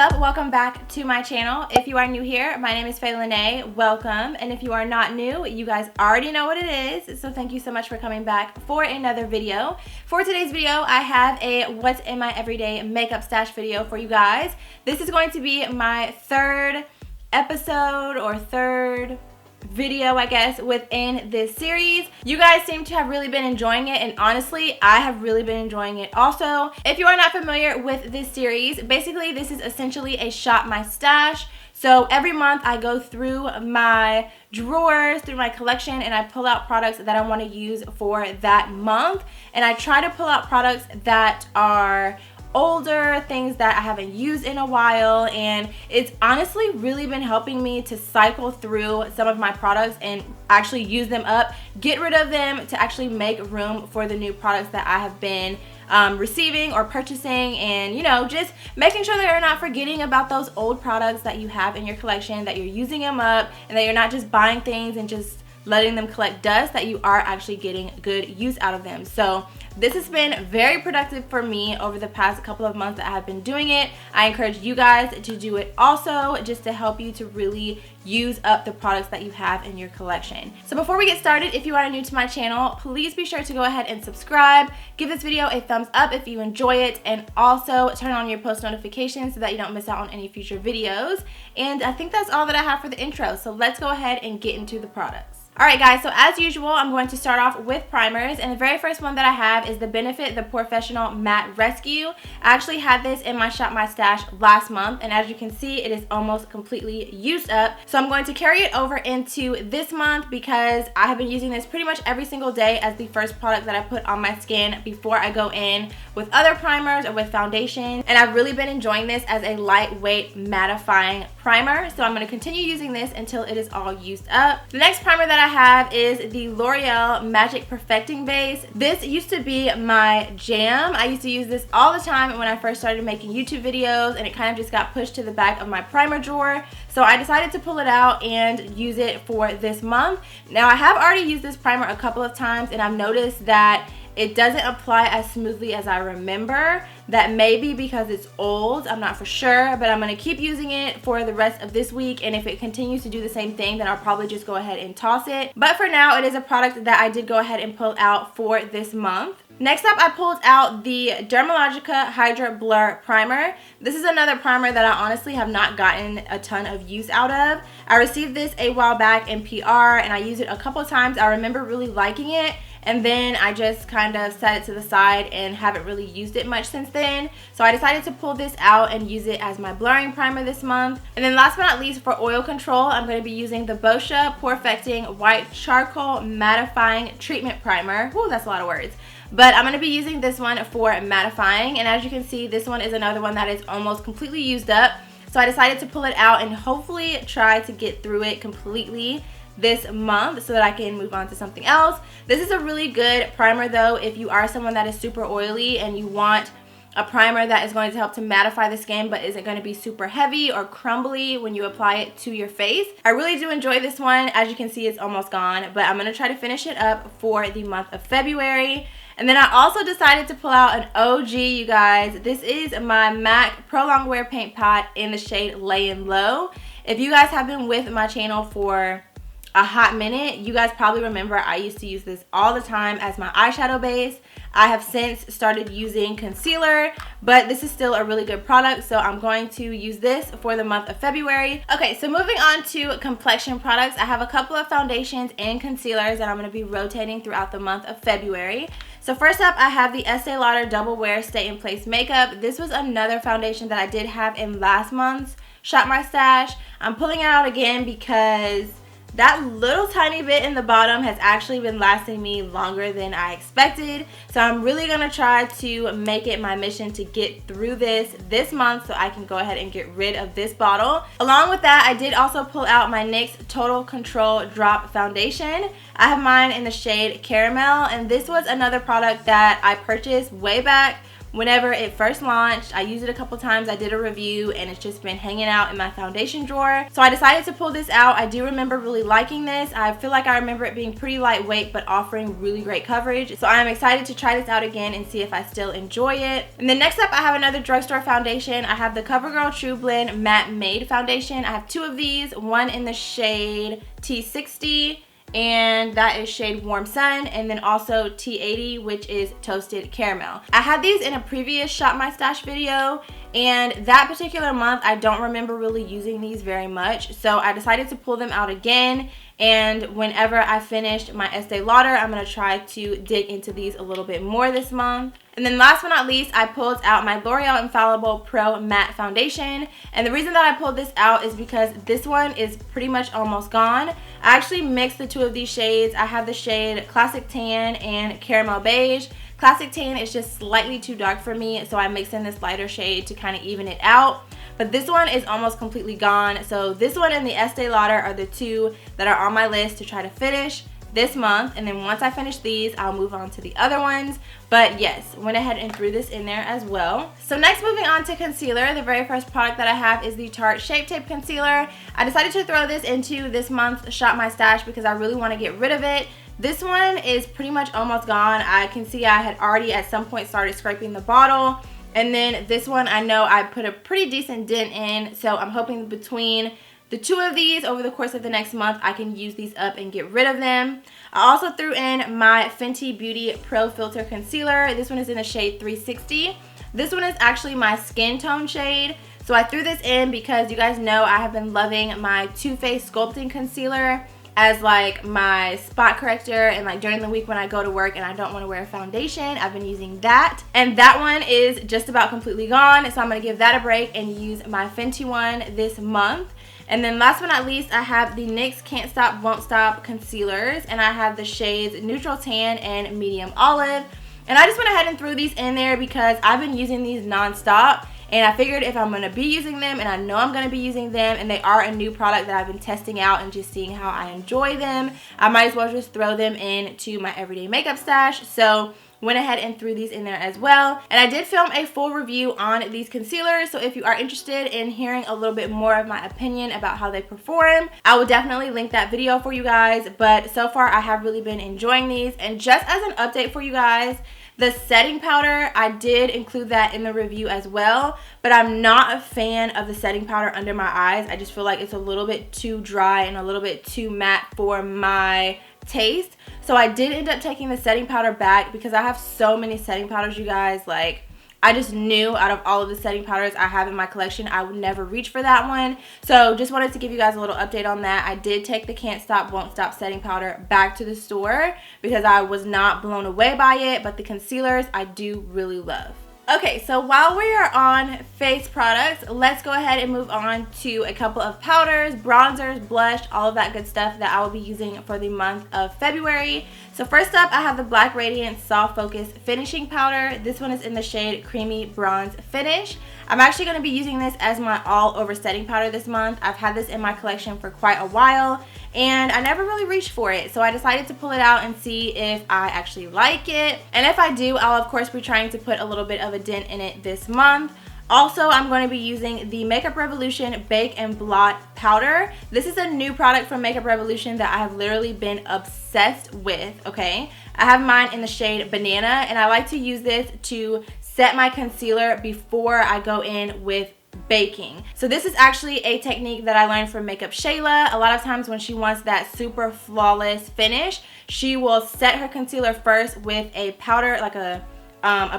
up? Welcome back to my channel. If you are new here, my name is Fayy Lenee. Welcome. And if you are not new, you guys already know what it is. So thank you so much for coming back for another video. For today's video, I have a what's in my everyday makeup stash video for you guys. This is going to be my third episode or third video, I guess, within this series. You guys seem to have really been enjoying it, and honestly, I have really been enjoying it also. If you are not familiar with this series, basically this is essentially a shop my stash. So every month I go through my drawers, through my collection, and I pull out products that I want to use for that month, and I try to pull out products that are older, things that I haven't used in a while, and it's honestly really been helping me to cycle through some of my products and actually use them up, get rid of them to actually make room for the new products that I have been receiving or purchasing, and you know, just making sure that you're not forgetting about those old products that you have in your collection, that you're using them up, and that you're not just buying things and just letting them collect dust, that you are actually getting good use out of them. So this has been very productive for me over the past couple of months that I have been doing it. I encourage you guys to do it also, just to help you to really use up the products that you have in your collection. So before we get started, if you are new to my channel, please be sure to go ahead and subscribe. Give this video a thumbs up if you enjoy it, and also turn on your post notifications so that you don't miss out on any future videos. And I think that's all that I have for the intro, so let's go ahead and get into the products. Alright guys, so as usual, I'm going to start off with primers, and the very first one that I have is the Benefit the Professional Matte Rescue. I actually had this in my Shop My Stash last month, and as you can see, it is almost completely used up. So I'm going to carry it over into this month because I have been using this pretty much every single day as the first product that I put on my skin before I go in with other primers or with foundation. And I've really been enjoying this as a lightweight mattifying primer, so I'm going to continue using this until it is all used up. The next primer that I have is the L'Oreal Magic Perfecting Base. This used to be my jam. I used to use this all the time when I first started making YouTube videos, and it kind of just got pushed to the back of my primer drawer. So I decided to pull it out and use it for this month. Now I have already used this primer a couple of times, and I've noticed that it doesn't apply as smoothly as I remember. That may be because it's old, I'm not for sure, but I'm going to keep using it for the rest of this week, and if it continues to do the same thing, then I'll probably just go ahead and toss it. But for now, it is a product that I did go ahead and pull out for this month. Next up, I pulled out the Dermalogica Hydra Blur Primer. This is another primer that I honestly have not gotten a ton of use out of. I received this a while back in PR, and I used it a couple of times. I remember really liking it, and then I just kind of set it to the side and haven't really used it much since then. So I decided to pull this out and use it as my blurring primer this month. And then last but not least, for oil control, I'm going to be using the Boscia Porefecting White Charcoal Mattifying Treatment Primer. Woo, that's a lot of words. But I'm going to be using this one for mattifying, and as you can see, this one is another one that is almost completely used up. So I decided to pull it out and hopefully try to get through it completely this month so that I can move on to something else. This is a really good primer though if you are someone that is super oily and you want a primer that is going to help to mattify the skin but isn't going to be super heavy or crumbly when you apply it to your face. I really do enjoy this one. As you can see, it's almost gone, but I'm going to try to finish it up for the month of February. And then I also decided to pull out an OG, you guys. This is my MAC Pro Longwear Paint Pot in the shade Layin' Low. If you guys have been with my channel for a hot minute, you guys probably remember I used to use this all the time as my eyeshadow base. I have since started using concealer, but this is still a really good product, so I'm going to use this for the month of February. Okay, so moving on to complexion products, I have a couple of foundations and concealers that I'm going to be rotating throughout the month of February. So first up, I have the Estee Lauder Double Wear Stay in Place Makeup. This was another foundation that I did have in last month's Shop My Stash. I'm pulling it out again because that little tiny bit in the bottom has actually been lasting me longer than I expected. So I'm really going to try to make it my mission to get through this month so I can go ahead and get rid of this bottle. Along with that, I did also pull out my NYX Total Control Drop Foundation. I have mine in the shade Caramel, and this was another product that I purchased way back whenever it first launched. I used it a couple times. I did a review and it's just been hanging out in my foundation drawer. So I decided to pull this out. I do remember really liking this. I feel like I remember it being pretty lightweight but offering really great coverage. So I am excited to try this out again and see if I still enjoy it. And then next up, I have another drugstore foundation. I have the CoverGirl True Blend Matte Made Foundation. I have two of these, one in the shade T60, and that is shade Warm Sun, and then also T80, which is Toasted Caramel. I had these in a previous Shop My Stash video, and that particular month I don't remember really using these very much, so I decided to pull them out again. And whenever I finished my Estee Lauder, I'm going to try to dig into these a little bit more this month. And then last but not least, I pulled out my L'Oreal Infallible Pro Matte Foundation. And the reason that I pulled this out is because this one is pretty much almost gone. I actually mixed the two of these shades. I have the shade Classic Tan and Caramel Beige. Classic Tan is just slightly too dark for me, so I mixed in this lighter shade to kind of even it out. But this one is almost completely gone. So this one and the Estee Lauder are the two that are on my list to try to finish this month. And then once I finish these, I'll move on to the other ones. But yes, went ahead and threw this in there as well. So next, moving on to concealer, the very first product that I have is the Tarte Shape Tape Concealer. I decided to throw this into this month's Shop My Stash because I really want to get rid of it. This one is pretty much almost gone. I can see I had already at some point started scraping the bottle. And then this one, I know I put a pretty decent dent in, so I'm hoping between the two of these over the course of the next month, I can use these up and get rid of them. I also threw in my Fenty Beauty Pro Filter Concealer. This one is in the shade 360. This one is actually my skin tone shade. So I threw this in because you guys know I have been loving my Too Faced Sculpting Concealer as like my spot corrector, and like during the week when I go to work and I don't want to wear a foundation, I've been using that. And that one is just about completely gone, so I'm going to give that a break and use my Fenty one this month. And then last but not least, I have the NYX Can't Stop Won't Stop concealers, and I have the shades Neutral Tan and Medium Olive. And I just went ahead and threw these in there because I've been using these non-stop. And I figured if I'm going to be using them, and I know I'm going to be using them, and they are a new product that I've been testing out and just seeing how I enjoy them, I might as well just throw them into my everyday makeup stash. So went ahead and threw these in there as well. And I did film a full review on these concealers, so if you are interested in hearing a little bit more of my opinion about how they perform, I will definitely link that video for you guys. But so far I have really been enjoying these. And just as an update for you guys, the setting powder, I did include that in the review as well, but I'm not a fan of the setting powder under my eyes. I just feel like it's a little bit too dry and a little bit too matte for my taste. So I did end up taking the setting powder back because I have so many setting powders, you guys. Like, I just knew out of all of the setting powders I have in my collection, I would never reach for that one. So just wanted to give you guys a little update on that. I did take the Can't Stop Won't Stop setting powder back to the store because I was not blown away by it, but the concealers I do really love. Okay, so while we are on face products, let's go ahead and move on to a couple of powders, bronzers, blush, all of that good stuff that I will be using for the month of February. So first up, I have the Black Radiance Soft Focus Finishing Powder. This one is in the shade Creamy Bronze Finish. I'm actually going to be using this as my all-over setting powder this month. I've had this in my collection for quite a while, and I never really reached for it. So I decided to pull it out and see if I actually like it. And if I do, I'll of course be trying to put a little bit of a dent in it this month. Also, I'm going to be using the Makeup Revolution Bake and Blot Powder. This is a new product from Makeup Revolution that I have literally been obsessed with, okay? I have mine in the shade Banana, and I like to use this to set my concealer before I go in with baking. So this is actually a technique that I learned from Makeup Shayla. A lot of times when she wants that super flawless finish, she will set her concealer first with a powder, like a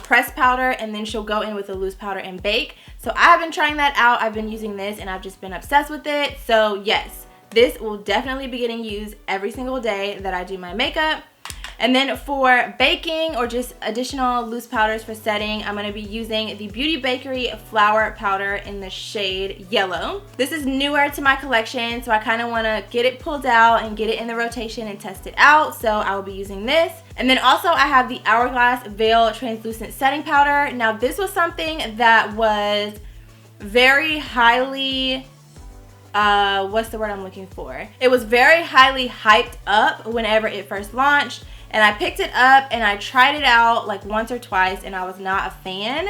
pressed powder, and then she'll go in with a loose powder and bake. So I have been trying that out. I've been using this and I've just been obsessed with it. So yes, this will definitely be getting used every single day that I do my makeup. And then for baking or just additional loose powders for setting, I'm going to be using the Beauty Bakery Flour Powder in the shade Yellow. This is newer to my collection, so I kind of want to get it pulled out and get it in the rotation and test it out. So I will be using this. And then also I have the Hourglass Veil Translucent Setting Powder. Now this was something that was very highly... what's the word I'm looking for? It was very highly hyped up whenever it first launched. and I picked it up and I tried it out like once or twice and I was not a fan.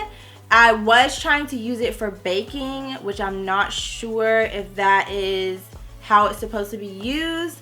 I was trying to use it for baking, which I'm not sure if that is how it's supposed to be used,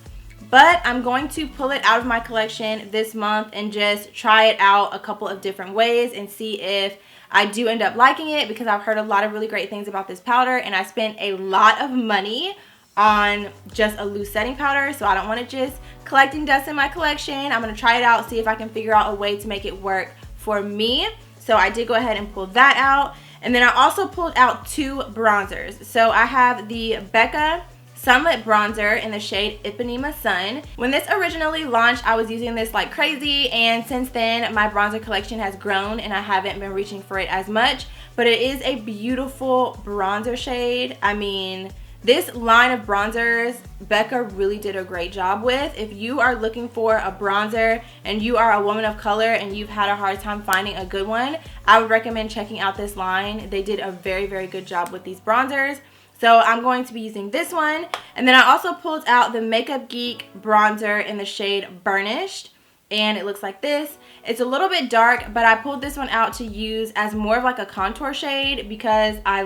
but I'm going to pull it out of my collection this month and just try it out a couple of different ways and see if I do end up liking it, because I've heard a lot of really great things about this powder and I spent a lot of money on just a loose setting powder, so I don't want it just collecting dust in my collection. I'm going to try it out, see if I can figure out a way to make it work for me. So I did go ahead and pull that out. And then I also pulled out 2 bronzers. So I have the Becca Sunlit Bronzer in the shade Ipanema Sun. When this originally launched, I was using this like crazy, and since then my bronzer collection has grown and I haven't been reaching for it as much. But it is a beautiful bronzer shade. I mean, this line of bronzers, Becca really did a great job with. If you are looking for a bronzer and you are a woman of color and you've had a hard time finding a good one, I would recommend checking out this line. They did a very, very good job with these bronzers. So I'm going to be using this one. And then I also pulled out the Makeup Geek bronzer in the shade Burnished. And it looks like this. It's a little bit dark, but I pulled this one out to use as more of like a contour shade because I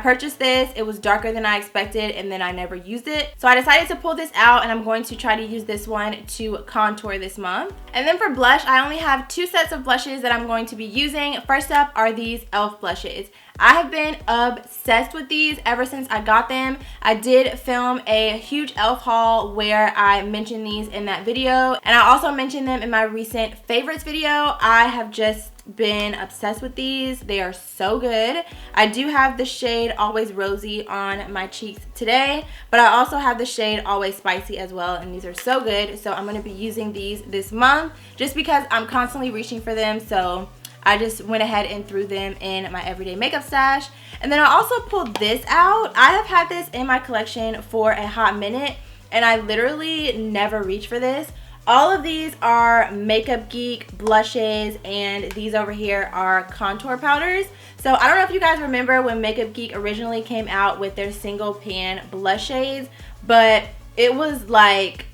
purchased this. It was darker than I expected and then I never used it. So I decided to pull this out and I'm going to try to use this one to contour this month. And then for blush, I only have 2 sets of blushes that I'm going to be using. First up are these e.l.f. blushes. I have been obsessed with these ever since I got them. I did film a huge e.l.f. haul where I mentioned these in that video, and I also mentioned them in my recent favorites video. I have just been obsessed with these. They are so good. I do have the shade Always Rosy on my cheeks today, but I also have the shade Always Spicy as well, and these are so good. So I'm going to be using these this month just because I'm constantly reaching for them. So I just went ahead and threw them in my everyday makeup stash. And then I also pulled this out. I have had this in my collection for a hot minute and I literally never reach for this. All of these are Makeup Geek blushes and these over here are contour powders. So I don't know if you guys remember when Makeup Geek originally came out with their single pan blush shades, but it was like,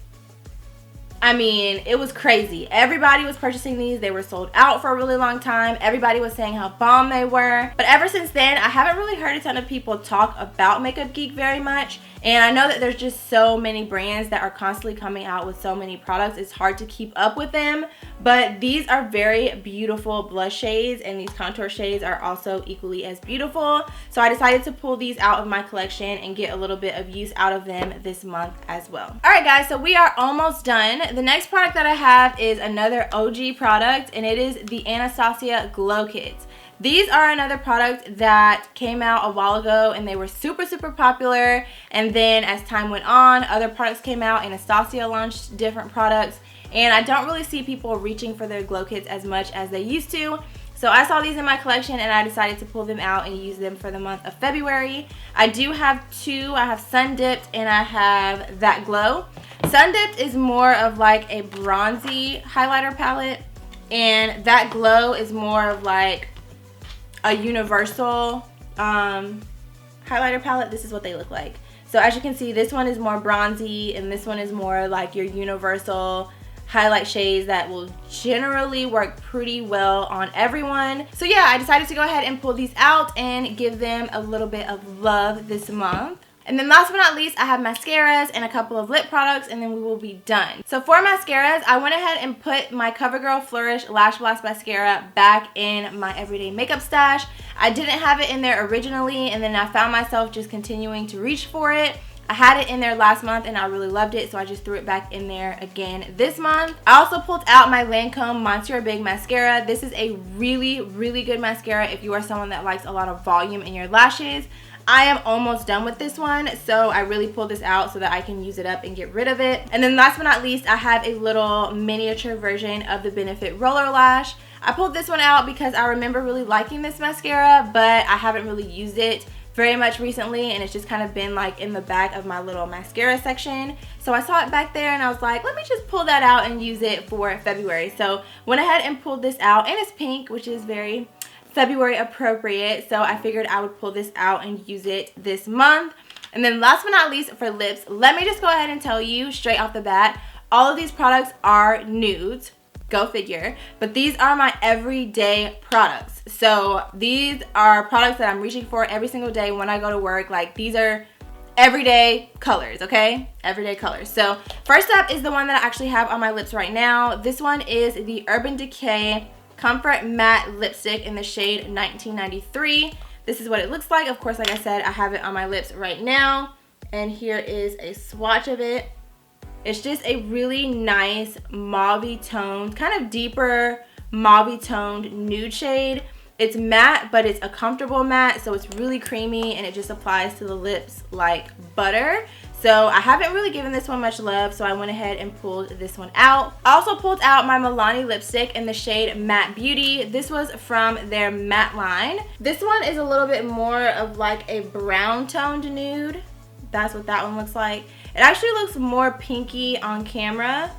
I mean, it was crazy. Everybody was purchasing these. They were sold out for a really long time. Everybody was saying how bomb they were. But ever since then, I haven't really heard a ton of people talk about Makeup Geek very much. And I know that there's just so many brands that are constantly coming out with so many products. It's hard to keep up with them. But these are very beautiful blush shades, and these contour shades are also equally as beautiful. So I decided to pull these out of my collection and get a little bit of use out of them this month as well. Alright guys, so we are almost done. The next product that I have is another OG product, and it is the Anastasia Glow Kits. These are another product that came out a while ago and they were super popular, and then as time went on, other products came out. Anastasia launched different products, and I don't really see people reaching for their glow kits as much as they used to. So I saw these in my collection and I decided to pull them out and use them for the month of February. I do have 2. I have Sun Dipped and I have That Glow. Sun Dipped is more of like a bronzy highlighter palette, and That Glow is more of like a universal highlighter palette. This is what they look like. So as you can see, this one is more bronzy and this one is more like your universal highlight shades that will generally work pretty well on everyone. So yeah, I decided to go ahead and pull these out and give them a little bit of love this month. And then last but not least, I have mascaras and a couple of lip products, and then we will be done. So for mascaras, I went ahead and put my CoverGirl Flourish Lash Blast Mascara back in my everyday makeup stash. I didn't have it in there originally, and then I found myself just continuing to reach for it. I had it in there last month and I really loved it, so I just threw it back in there again this month. I also pulled out my Lancome Monsieur Big Mascara. This is a really good mascara if you are someone that likes a lot of volume in your lashes. I am almost done with this one, so I really pulled this out so that I can use it up and get rid of it. And then last but not least, I have a little miniature version of the Benefit Roller Lash. I pulled this one out because I remember really liking this mascara, but I haven't really used it very much recently, and it's just kind of been like in the back of my little mascara section. So I saw it back there and I was like, let me just pull that out and use it for February. So went ahead and pulled this out, and it's pink, which is very February appropriate, so I figured I would pull this out and use it this month. And then last but not least, for lips, let me just go ahead and tell you straight off the bat, All of these products are nudes. Go figure. But these are my everyday products. So these are products that I'm reaching for every single day when I go to work. Like, these are everyday colors, okay? Everyday colors. So first up is the one that I actually have on my lips right now. This one is the Urban Decay Comfort Matte Lipstick in the shade 1993. This is what it looks like. Of course, like I said, I have it on my lips right now. And here is a swatch of it. It's just a really nice mauve toned, kind of deeper mauve toned nude shade. It's matte, but it's a comfortable matte, so it's really creamy and it just applies to the lips like butter. So I haven't really given this one much love, so I went ahead and pulled this one out. I also pulled out my Milani lipstick in the shade Matte Beauty. This was from their matte line. This one is a little bit more of like a brown toned nude. That's what that one looks like. It actually looks more pinky on camera,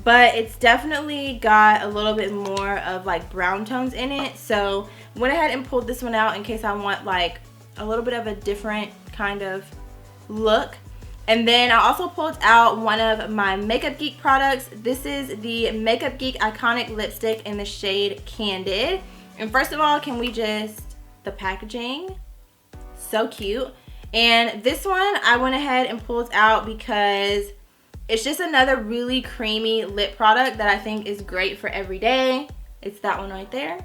but it's definitely got a little bit more of like brown tones in it. So went ahead and pulled this one out in case I want like a little bit of a different kind of look. And then I also pulled out one of my Makeup Geek products. This is the Makeup Geek Iconic Lipstick in the shade Candid. And first of all, can we just, the packaging, so cute. And this one I went ahead and pulled out because it's just another really creamy lip product that I think is great for every day. It's that one right there.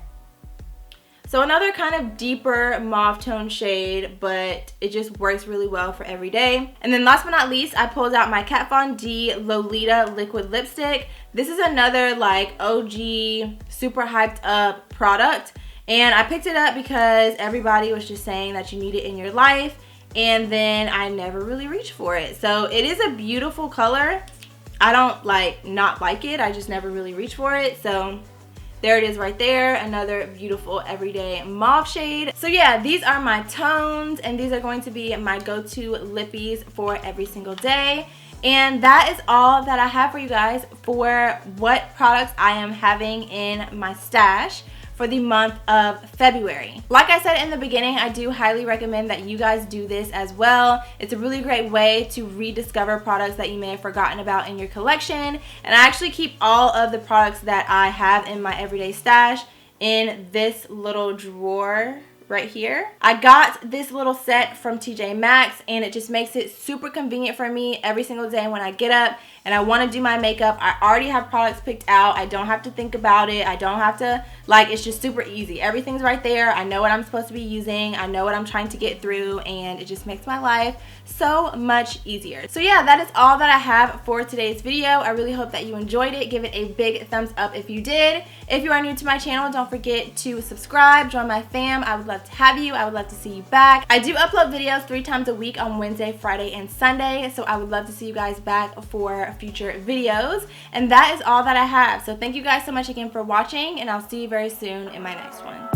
So another kind of deeper mauve tone shade, but it just works really well for every day. And then last but not least, I pulled out my Kat Von D Lolita Liquid Lipstick. This is another like OG, super hyped up product. And I picked it up because everybody was just saying that you need it in your life. And then I never really reached for it. So it is a beautiful color. I don't like not like it. I just never really reached for it. So there it is right there. Another beautiful everyday mauve shade. So yeah, these are my tones and these are going to be my go-to lippies for every single day. And that is all that I have for you guys for what products I am having in my stash for the month of February. Like I said in the beginning, I do highly recommend that you guys do this as well. It's a really great way to rediscover products that you may have forgotten about in your collection. And I actually keep all of the products that I have in my everyday stash in this little drawer right here. I got this little set from TJ Maxx and it just makes it super convenient for me every single day when I get up and I want to do my makeup. I already have products picked out. I don't have to think about it. I don't have to, like, it's just super easy. Everything's right there. I know what I'm supposed to be using. I know what I'm trying to get through and it just makes my life so much easier. So yeah, that is all that I have for today's video. I really hope that you enjoyed it. Give it a big thumbs up if you did. If you are new to my channel, don't forget to subscribe, join my fam. I would love to have you. I would love to see you back. I do upload videos 3 times a week on Wednesday, Friday, and Sunday. So I would love to see you guys back for future videos. And that is all that I have. So thank you guys so much again for watching and I'll see you very soon in my next one.